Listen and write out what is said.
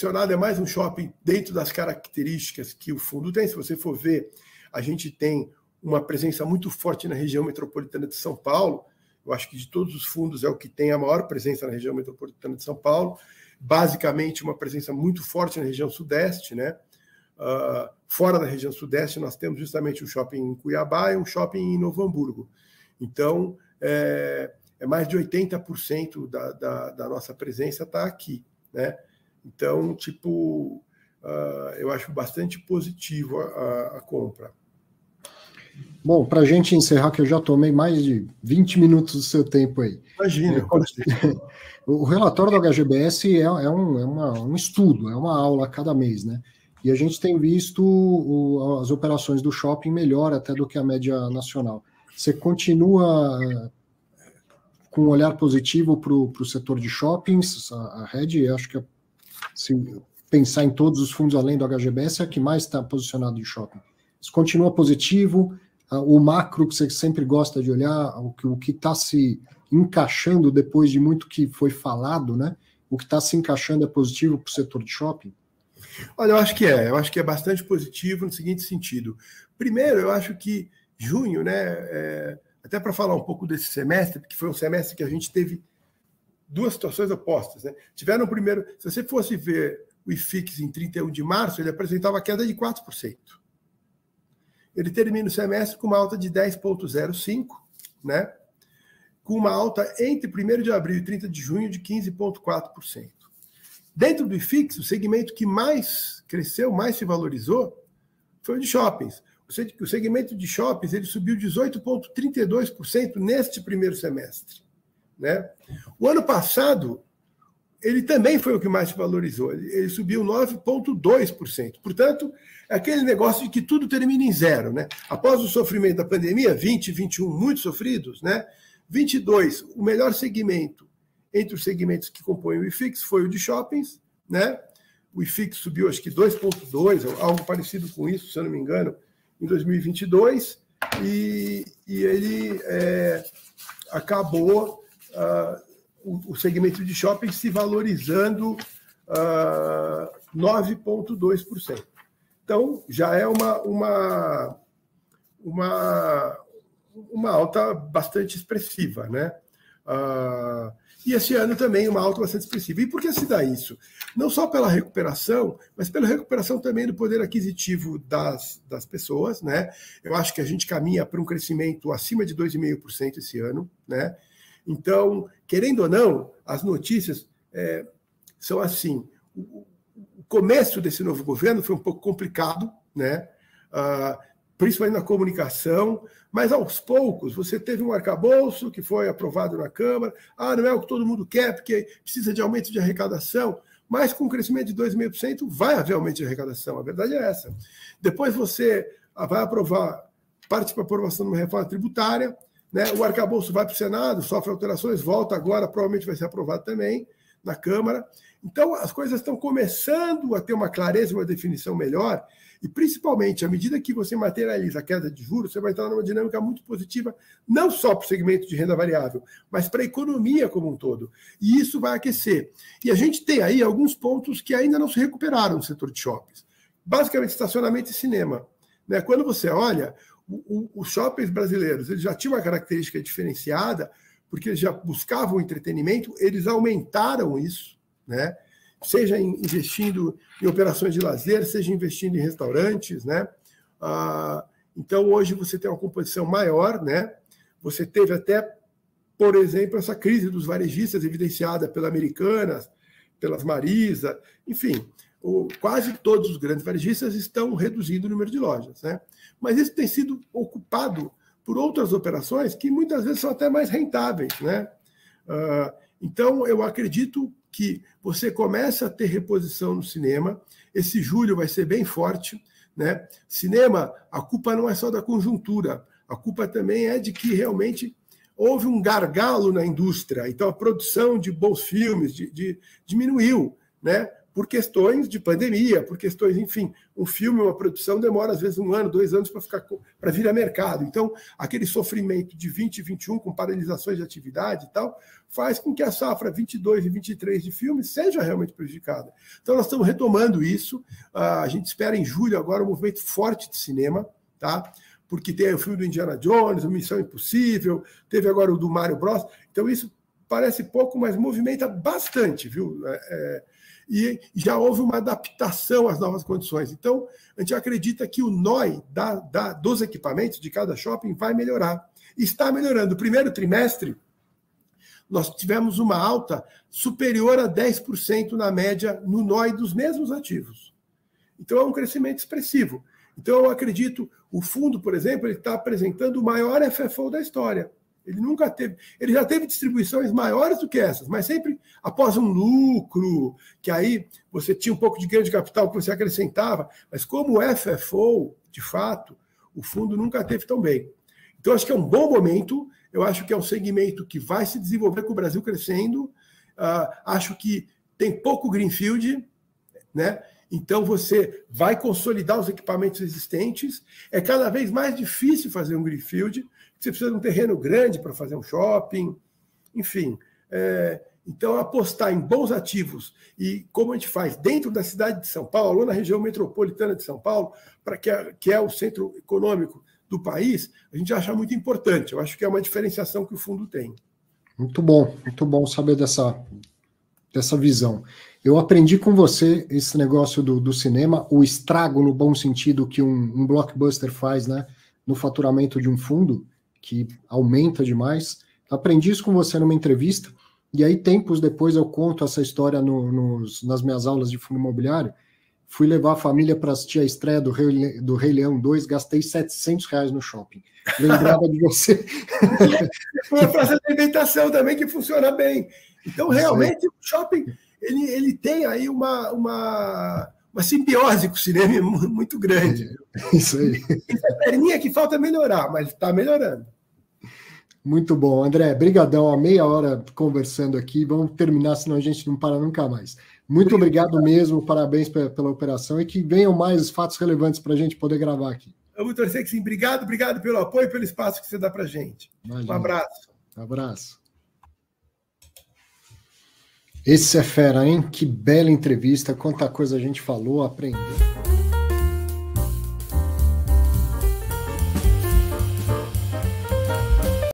ar-condicionado é mais um shopping dentro das características que o fundo tem. Se você for ver, a gente tem uma presença muito forte na região metropolitana de São Paulo. Eu acho que de todos os fundos é o que tem a maior presença na região metropolitana de São Paulo. Basicamente, uma presença muito forte na região sudeste, né? Fora da região sudeste, nós temos justamente um shopping em Cuiabá e um shopping em Novo Hamburgo. Então, é mais de 80% da nossa presença está aqui, né? Então, tipo, eu acho bastante positivo a compra. Bom, para a gente encerrar, que eu já tomei mais de 20 minutos do seu tempo aí. Imagina. O relatório do HGBS é um estudo, é uma aula a cada mês, né? E a gente tem visto as operações do shopping melhor até do que a média nacional. Você continua com um olhar positivo para o setor de shoppings? A Rede, acho que se pensar em todos os fundos além do HGBS, é a que mais está posicionado em shopping. Isso continua positivo? O macro que você sempre gosta de olhar, o que está se encaixando depois de muito que foi falado, né? O que está se encaixando é positivo para o setor de shopping? Olha, eu acho que é bastante positivo no seguinte sentido. Primeiro, eu acho que junho, né, até para falar um pouco desse semestre, porque foi um semestre que a gente teve duas situações opostas, né? Tiveram primeiro, se você fosse ver o IFIX em 31 de março, ele apresentava queda de 4%. Ele termina o semestre com uma alta de 10,05%, né? Com uma alta entre 1º de abril e 30 de junho de 15,4%. Dentro do IFIX, o segmento que mais cresceu, mais se valorizou, foi o de shoppings. O segmento de shoppings ele subiu 18,32% neste primeiro semestre, né? O ano passado, ele também foi o que mais se valorizou. Ele subiu 9,2%. Portanto, é aquele negócio de que tudo termina em zero, né? Após o sofrimento da pandemia, 20, 21, muito sofridos, né? 22, o melhor segmento entre os segmentos que compõem o IFIX foi o de shoppings, né? O IFIX subiu, acho que 2,2, algo parecido com isso, se eu não me engano, em 2022, e ele acabou o segmento de shopping se valorizando 9,2%. Então, já é uma alta bastante expressiva, né? E esse ano também uma alta bastante expressiva. E por que se dá isso? Não só pela recuperação, mas pela recuperação também do poder aquisitivo das pessoas, né? Eu acho que a gente caminha para um crescimento acima de 2,5% esse ano, né? Então, querendo ou não, as notícias são assim. O começo desse novo governo foi um pouco complicado, né? Principalmente na comunicação, mas aos poucos você teve um arcabouço que foi aprovado na Câmara. Não é o que todo mundo quer, porque precisa de aumento de arrecadação, mas com um crescimento de 2,5% vai haver aumento de arrecadação, a verdade é essa. Depois você vai aprovar, parte para aprovação de uma reforma tributária, né? O arcabouço vai para o Senado, sofre alterações, volta agora, provavelmente vai ser aprovado também na Câmara. Então, as coisas estão começando a ter uma clareza, uma definição melhor, e principalmente, à medida que você materializa a queda de juros, você vai entrar numa dinâmica muito positiva, não só para o segmento de renda variável, mas para a economia como um todo. E isso vai aquecer. E a gente tem aí alguns pontos que ainda não se recuperaram no setor de shoppings. Basicamente, estacionamento e cinema, né? Quando você olha, os shoppings brasileiros eles já tinham uma característica diferenciada, porque eles já buscavam entretenimento, eles aumentaram isso, né? Seja investindo em operações de lazer, seja investindo em restaurantes, né? Então, hoje você tem uma composição maior, né? Você teve até, por exemplo, essa crise dos varejistas evidenciada pela Americanas, pelas Marisa, enfim, quase todos os grandes varejistas estão reduzindo o número de lojas, né? Mas isso tem sido ocupado por outras operações que muitas vezes são até mais rentáveis, né? Então, eu acredito que você começa a ter reposição no cinema. Esse julho vai ser bem forte, né? Cinema, a culpa não é só da conjuntura, a culpa também é de que realmente houve um gargalo na indústria. Então, a produção de bons filmes diminuiu, né? por questões de pandemia, por questões, enfim, um filme, uma produção demora às vezes 1 ano, 2 anos para vir a mercado. Então, aquele sofrimento de 20 e 21 com paralisações de atividade e tal, faz com que a safra 22 e 23 de filmes seja realmente prejudicada. Então, nós estamos retomando isso. A gente espera em julho agora um movimento forte de cinema, tá? Porque tem o filme do Indiana Jones, o Missão Impossível, teve agora o do Mario Bros. Então, isso parece pouco, mas movimenta bastante, viu? E já houve uma adaptação às novas condições. Então, a gente acredita que o NOI dos equipamentos de cada shopping vai melhorar. E está melhorando. No primeiro trimestre, nós tivemos uma alta superior a 10% na média no NOI dos mesmos ativos. Então, é um crescimento expressivo. Então, eu acredito, o fundo, por exemplo, ele está apresentando o maior FFO da história. Ele já teve distribuições maiores do que essas, mas sempre após um lucro, que aí você tinha um pouco de ganho de capital que você acrescentava, mas como o FFO, de fato, o fundo nunca teve tão bem. Então, acho que é um bom momento, eu acho que é um segmento que vai se desenvolver com o Brasil crescendo, acho que tem pouco greenfield, né? Então, você vai consolidar os equipamentos existentes, é cada vez mais difícil fazer um greenfield, você precisa de um terreno grande para fazer um shopping, enfim. Então, apostar em bons ativos e como a gente faz dentro da cidade de São Paulo, ou na região metropolitana de São Paulo, que é o centro econômico do país, a gente acha muito importante. Eu acho que é uma diferenciação que o fundo tem. Muito bom saber dessa visão. Eu aprendi com você esse negócio do cinema, o estrago no bom sentido que um blockbuster faz, né, no faturamento de um fundo, que aumenta demais. Aprendi isso com você numa entrevista, e aí tempos depois eu conto essa história nas minhas aulas de fundo imobiliário. Fui levar a família para assistir a estreia do Rei Leão 2, gastei R$700 no shopping. Lembrava de você. Foi uma frase de alimentação também que funciona bem. Então, realmente, o shopping ele tem aí uma simbiose com o cinema muito grande. Isso aí. Essa perninha que falta melhorar, mas está melhorando. Muito bom, André. Brigadão, há meia hora conversando aqui. Vamos terminar, senão a gente não para nunca mais. Muito obrigado mesmo, parabéns pela operação e que venham mais fatos relevantes para a gente poder gravar aqui. Eu vou torcer que sim. Obrigado pelo apoio e pelo espaço que você dá para a gente. Imagina. Um abraço. Abraço. Esse é fera, hein? Que bela entrevista, quanta coisa a gente falou, aprendeu.